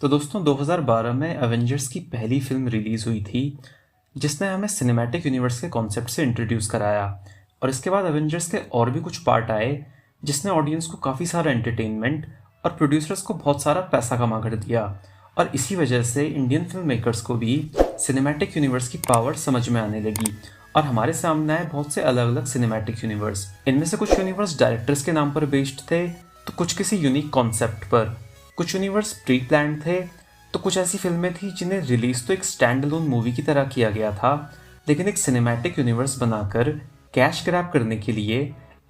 तो दोस्तों 2012 में एवेंजर्स की पहली फिल्म रिलीज़ हुई थी जिसने हमें सिनेमैटिक यूनिवर्स के कॉन्सेप्ट से इंट्रोड्यूस कराया। और इसके बाद एवेंजर्स के और भी कुछ पार्ट आए जिसने ऑडियंस को काफ़ी सारा एंटरटेनमेंट और प्रोड्यूसर्स को बहुत सारा पैसा कमा कर दिया। और इसी वजह से इंडियन फिल्म मेकर्स को भी सिनेमैटिक यूनिवर्स की पावर समझ में आने लगी और हमारे सामने आए बहुत से अलग अलग सिनेमैटिक यूनिवर्स। इनमें से कुछ यूनिवर्स डायरेक्टर्स के नाम पर बेस्ड थे, तो कुछ किसी यूनिक कॉन्सेप्ट पर, कुछ यूनिवर्स प्री प्लान्ड थे, तो कुछ ऐसी फिल्में थी जिन्हें रिलीज तो एक स्टैंड अलोन मूवी की तरह किया गया था, लेकिन एक सिनेमैटिक यूनिवर्स बनाकर कैश ग्रैब करने के लिए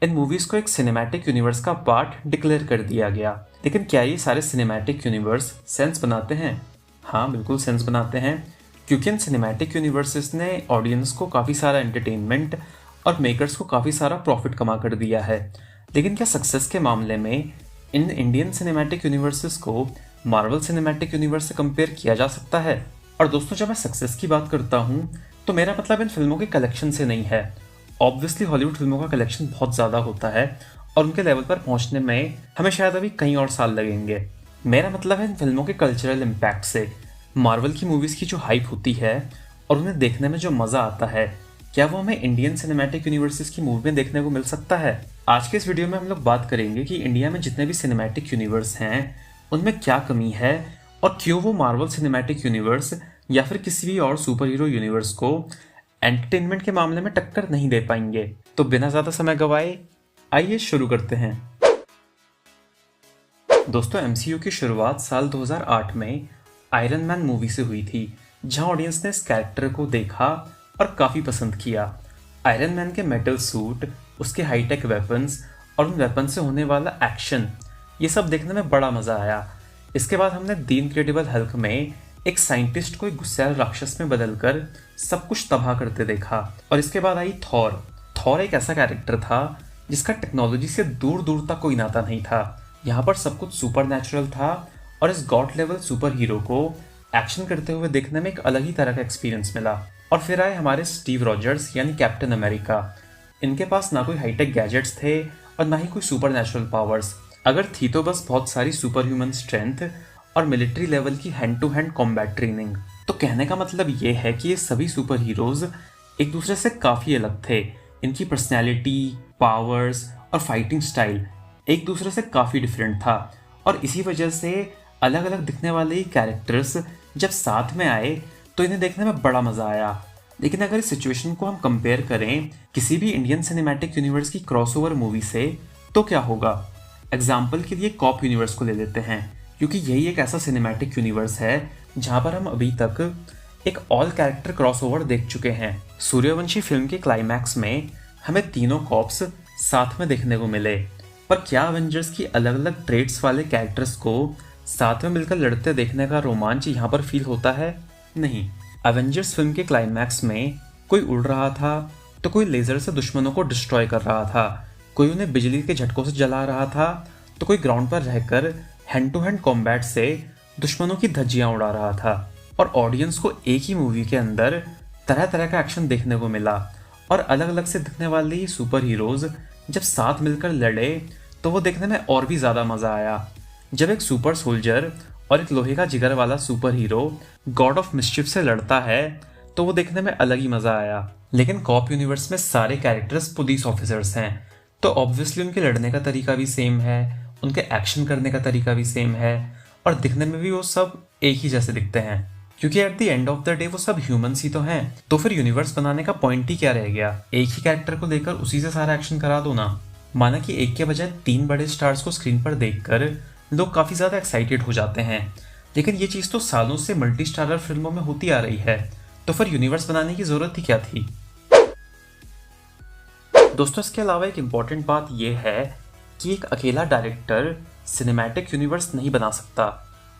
इन मूवीज को एक सिनेमैटिक यूनिवर्स का पार्ट डिक्लेयर कर दिया गया। लेकिन क्या ये सारे सिनेमैटिक यूनिवर्स सेंस बनाते हैं? हाँ, बिल्कुल सेंस बनाते हैं, क्योंकि इन सिनेमैटिक यूनिवर्सेस ने ऑडियंस को काफ़ी सारा एंटरटेनमेंट और मेकर्स को काफ़ी सारा प्रॉफिट कमा कर दिया है। लेकिन क्या सक्सेस के मामले में इन इंडियन सिनेमैटिक यूनिवर्सेस को मार्वल सिनेमैटिक यूनिवर्स से कंपेयर किया जा सकता है? और दोस्तों, जब मैं सक्सेस की बात करता हूँ तो मेरा मतलब इन फिल्मों के कलेक्शन से नहीं है। ऑब्वियसली हॉलीवुड फिल्मों का कलेक्शन बहुत ज़्यादा होता है और उनके लेवल पर पहुँचने में हमें शायद अभी कई और साल लगेंगे। मेरा मतलब है इन फिल्मों के कल्चरल इम्पैक्ट से। मार्वल की मूवीज़ की जो हाइप होती है और उन्हें देखने में जो मज़ा आता है, क्या वो हमें इंडियन सिनेमैटिक यूनिवर्सेस की मूवी में देखने को मिल सकता है? आज के इस वीडियो में हम लोग बात करेंगे कि इंडिया में जितने भी सिनेमैटिक यूनिवर्स हैं उनमें क्या कमी है और क्यों वो मार्वल सिनेमैटिक यूनिवर्स या फिर किसी भी और सुपर हीरो यूनिवर्स को एंटरटेनमेंट के मामले में टक्कर नहीं दे पाएंगे। तो बिना ज़्यादा समय गवाए आइए शुरू करते हैं। दोस्तों, एमसीयू की शुरुआत साल 2008 में आयरन मैन मूवी से हुई थी, जहां ऑडियंस ने इस कैरेक्टर को देखा और काफ़ी पसंद किया। आयरन मैन के मेटल सूट, उसके हाईटेक वेपन्स और उन वेपन से होने वाला एक्शन, ये सब देखने में बड़ा मज़ा आया। इसके बाद हमने द इनक्रेडिबल हल्क में एक साइंटिस्ट को एक गुस्सैल राक्षस में बदलकर सब कुछ तबाह करते देखा। और इसके बाद आई थॉर। थॉर एक ऐसा कैरेक्टर था जिसका टेक्नोलॉजी से दूर दूर तक कोई नाता नहीं था। यहाँ पर सब कुछ सुपर नेचुरल था और इस गॉड लेवल सुपर हीरो को एक्शन करते हुए देखने में एक अलग ही तरह का एक्सपीरियंस मिला। और फिर आए हमारे स्टीव रॉजर्स यानी कैप्टन अमेरिका। इनके पास ना कोई हाईटेक गैजेट्स थे और ना ही कोई सुपर नेचुरल पावर्स। अगर थी तो बस बहुत सारी सुपर ह्यूमन स्ट्रेंथ और मिलिट्री लेवल की hand to hand combat training. तो कहने का मतलब ये है कि ये सभी सुपर हीरोज एक दूसरे से काफ़ी अलग थे। इनकी पर्सनैलिटी, पावर्स और फाइटिंग स्टाइल एक दूसरे से काफ़ी डिफरेंट था और इसी वजह से अलग अलग दिखने वाले ये कैरेक्टर्स जब साथ में आए तो इन्हें देखने में बड़ा मज़ा आया। लेकिन अगर इस सिचुएशन को हम कंपेयर करें किसी भी इंडियन सिनेमैटिक यूनिवर्स की क्रॉसओवर मूवी से तो क्या होगा? एग्जाम्पल के लिए कॉप यूनिवर्स को ले लेते हैं, क्योंकि यही एक ऐसा सिनेमैटिक यूनिवर्स है जहाँ पर हम अभी तक एक ऑल कैरेक्टर क्रॉसओवर देख चुके हैं। सूर्यवंशी फिल्म के क्लाइमैक्स में हमें तीनों कॉप्स साथ में देखने को मिले, पर क्या एवेंजर्स की अलग अलग ट्रेड्स वाले कैरेक्टर्स को साथ में मिलकर लड़ते देखने का रोमांच यहाँ पर फील होता है? नहीं। एवेंजर्स फिल्म के क्लाइमैक्स में कोई उड़ रहा था तो कोई लेजर से दुश्मनों को डिस्ट्रॉय कर रहा था, कोई उन्हें बिजली के झटकों से जला रहा था तो कोई ग्राउंड पर रहकर हैंड टू हैंड कॉम्बैट से दुश्मनों की धज्जियां उड़ा रहा था। और ऑडियंस को एक ही मूवी के अंदर तरह तरह का एक्शन देखने को मिला और अलग अलग से दिखने वाले ये सुपर हीरोज जब साथ मिलकर लड़े तो वो देखने में और भी ज़्यादा मज़ा आया। जब एक सुपर सोल्जर और एक लोहे का जिगर वाला super hero God of mischief से लड़ता है तो वो देखने में अलग ही मज़ा आया। लेकिन कॉप यूनिवर्स में सारे कैरेक्टर्स पुलिस ऑफिसर्स हैं, तो ऑब्वियसली उनके लड़ने का तरीका भी सेम है, उनके एक्शन करने का तरीका भी सेम है और दिखने में भी वो सब एक ही जैसे दिखते हैं, क्योंकि at the end of the day वो सब ह्यूमंस ही तो हैं। तो फिर यूनिवर्स बनाने का पॉइंट ही क्या रह गया? एक ही कैरेक्टर को लेकर उसी से सारा एक्शन करा दो ना। माना कि एक के बजाय 3 बड़े स्टार्स को स्क्रीन पर देखकर लोग काफ़ी ज़्यादा एक्साइटेड हो जाते हैं, लेकिन ये चीज़ तो सालों से मल्टी स्टारर फिल्मों में होती आ रही है, तो फिर यूनिवर्स बनाने की ज़रूरत ही क्या थी? दोस्तों, इसके अलावा एक इम्पॉर्टेंट बात यह है कि एक अकेला डायरेक्टर सिनेमैटिक यूनिवर्स नहीं बना सकता।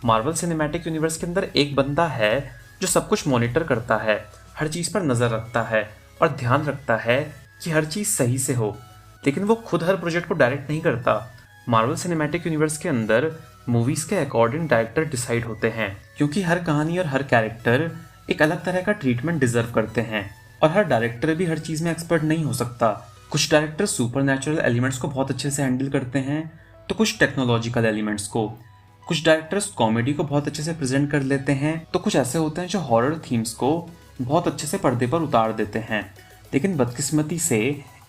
मार्वल सिनेमैटिक यूनिवर्स के अंदर एक बंदा है जो सब कुछ मॉनिटर करता है, हर चीज़ पर नज़र रखता है और ध्यान रखता है कि हर चीज़ सही से हो, लेकिन वो खुद हर प्रोजेक्ट को डायरेक्ट नहीं करता। मार्वल सिनेमैटिक यूनिवर्स के अंदर मूवीज़ के अकॉर्डिंग डायरेक्टर डिसाइड होते हैं, क्योंकि हर कहानी और हर कैरेक्टर एक अलग तरह का ट्रीटमेंट डिजर्व करते हैं और हर डायरेक्टर भी हर चीज़ में एक्सपर्ट नहीं हो सकता। कुछ डायरेक्टर सुपर नेचुरल एलिमेंट्स को बहुत अच्छे से हैंडल करते हैं तो कुछ टेक्नोलॉजिकल एलिमेंट्स को, कुछ डायरेक्टर्स कॉमेडी को बहुत अच्छे से प्रेजेंट कर लेते हैं, तो कुछ ऐसे होते हैं जो हॉरर थीम्स को बहुत अच्छे से पर्दे पर उतार देते हैं। लेकिन बदकिस्मती से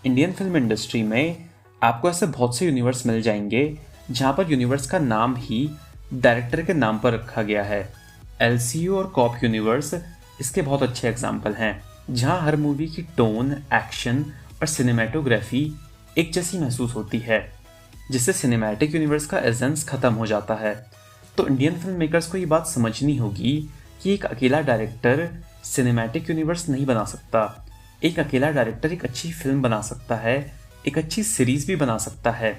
इंडियन फिल्म इंडस्ट्री में आपको ऐसे बहुत से यूनिवर्स मिल जाएंगे जहाँ पर यूनिवर्स का नाम ही डायरेक्टर के नाम पर रखा गया है। एलसीयू और कॉप यूनिवर्स इसके बहुत अच्छे एग्जाम्पल हैं, जहाँ हर मूवी की टोन, एक्शन और सिनेमेटोग्राफी एक जैसी महसूस होती है, जिससे सिनेमैटिक यूनिवर्स का एसेंस खत्म हो जाता है। तो इंडियन फिल्म मेकर्स को ये बात समझनी होगी कि एक अकेला डायरेक्टर सिनेमैटिक यूनिवर्स नहीं बना सकता। एक अकेला डायरेक्टर एक अच्छी फिल्म बना सकता है, एक अच्छी सीरीज भी बना सकता है,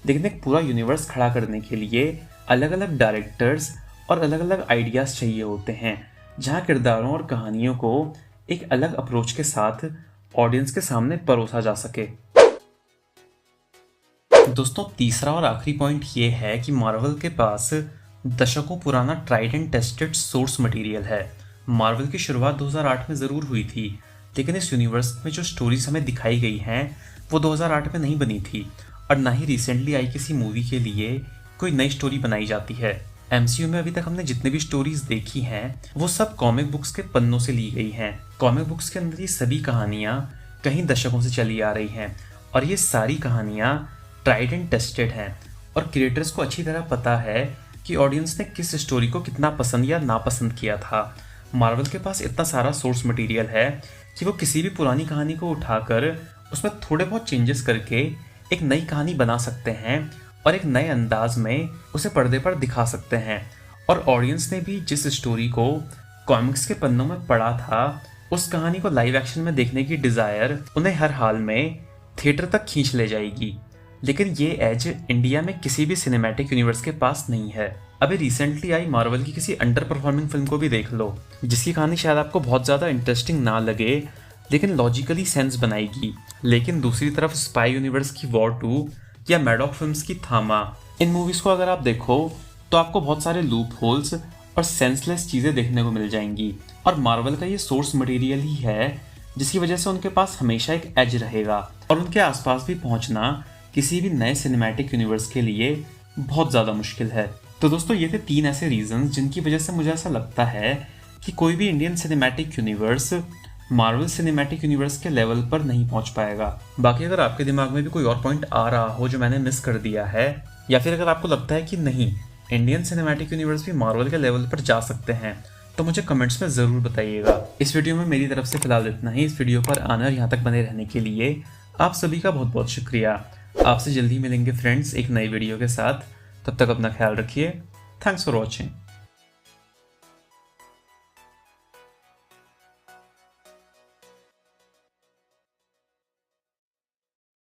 लेकिन एक पूरा यूनिवर्स खड़ा करने के लिए अलग अलग डायरेक्टर्स और अलग अलग आइडियाज़ चाहिए होते हैं, जहाँ किरदारों और कहानियों को एक अलग अप्रोच के साथ ऑडियंस के सामने परोसा जा सके। दोस्तों, तीसरा और आखिरी पॉइंट ये है कि मार्वल के पास दशकों पुराना tried and tested source material है। मार्वल की शुरुआत 2008 में ज़रूर हुई थी, लेकिन इस यूनिवर्स में जो स्टोरीज हमें दिखाई गई हैं वो 2008 में नहीं बनी थी, और ना ही रिसेंटली आई किसी मूवी के लिए कोई नई स्टोरी बनाई जाती है। एमसीयू में अभी तक हमने जितने भी स्टोरीज देखी हैं वो सब कॉमिक बुक्स के पन्नों से ली गई हैं। कॉमिक बुक्स के अंदर ये सभी कहानियाँ कहीं दशकों से चली आ रही हैं, और ये सारी कहानियाँ ट्राइड एंड टेस्टेड हैं, और क्रिएटर्स को अच्छी तरह पता है कि ऑडियंस ने किस स्टोरी को कितना पसंद या नापसंद किया था। मार्वल के पास इतना सारा सोर्स मटेरियल है कि वो किसी भी पुरानी कहानी को उठाकर उसमें थोड़े बहुत चेंजेस करके एक नई कहानी बना सकते हैं और एक नए अंदाज में उसे पर्दे पर दिखा सकते हैं। और ऑडियंस ने भी जिस स्टोरी को कॉमिक्स के पन्नों में पढ़ा था, उस कहानी को लाइव एक्शन में देखने की डिज़ायर उन्हें हर हाल में थिएटर तक खींच ले जाएगी। लेकिन ये एज इंडिया में किसी भी सिनेमैटिक यूनिवर्स के पास नहीं है। अभी रिसेंटली आई मार्वल की किसी अंडर परफॉर्मिंग फिल्म को भी देख लो, जिसकी कहानी शायद आपको बहुत ज़्यादा इंटरेस्टिंग ना लगे, लेकिन लॉजिकली सेंस बनाएगी। लेकिन दूसरी तरफ स्पाई यूनिवर्स की वॉर 2 या मैडॉक फिल्म्स की थामा, इन मूवीज़ को अगर आप देखो तो आपको बहुत सारे लूप होल्स और सेंसलेस चीज़ें देखने को मिल जाएंगी। और मार्वल का ये सोर्स मटेरियल ही है जिसकी वजह से उनके पास हमेशा एक एज रहेगा, और उनके आसपास भी पहुंचना किसी भी नए सिनेमैटिक यूनिवर्स के लिए बहुत ज़्यादा मुश्किल है। तो दोस्तों, ये थे 3 ऐसे रीजंस जिनकी वजह से मुझे ऐसा लगता है कि कोई भी Indian cinematic universe Marvel cinematic universe के लेवल पर नहीं पहुंच पाएगा। बाकी अगर आपके दिमाग में भी कोई और पॉइंट आ रहा हो जो मैंने मिस कर दिया है, या फिर अगर आपको लगता है कि नहीं, इंडियन सिनेमैटिक यूनिवर्स भी मार्वल के लेवल पर जा सकते हैं, तो मुझे कमेंट्स में ज़रूर बताइएगा। इस वीडियो में मेरी तरफ से फिलहाल इतना ही। इस वीडियो पर आने और यहाँ तक बने रहने के लिए आप सभी का बहुत बहुत शुक्रिया। आपसे जल्दी मिलेंगे फ्रेंड्स एक नई वीडियो के साथ। तब तक अपना ख्याल रखिए। Thanks for watching.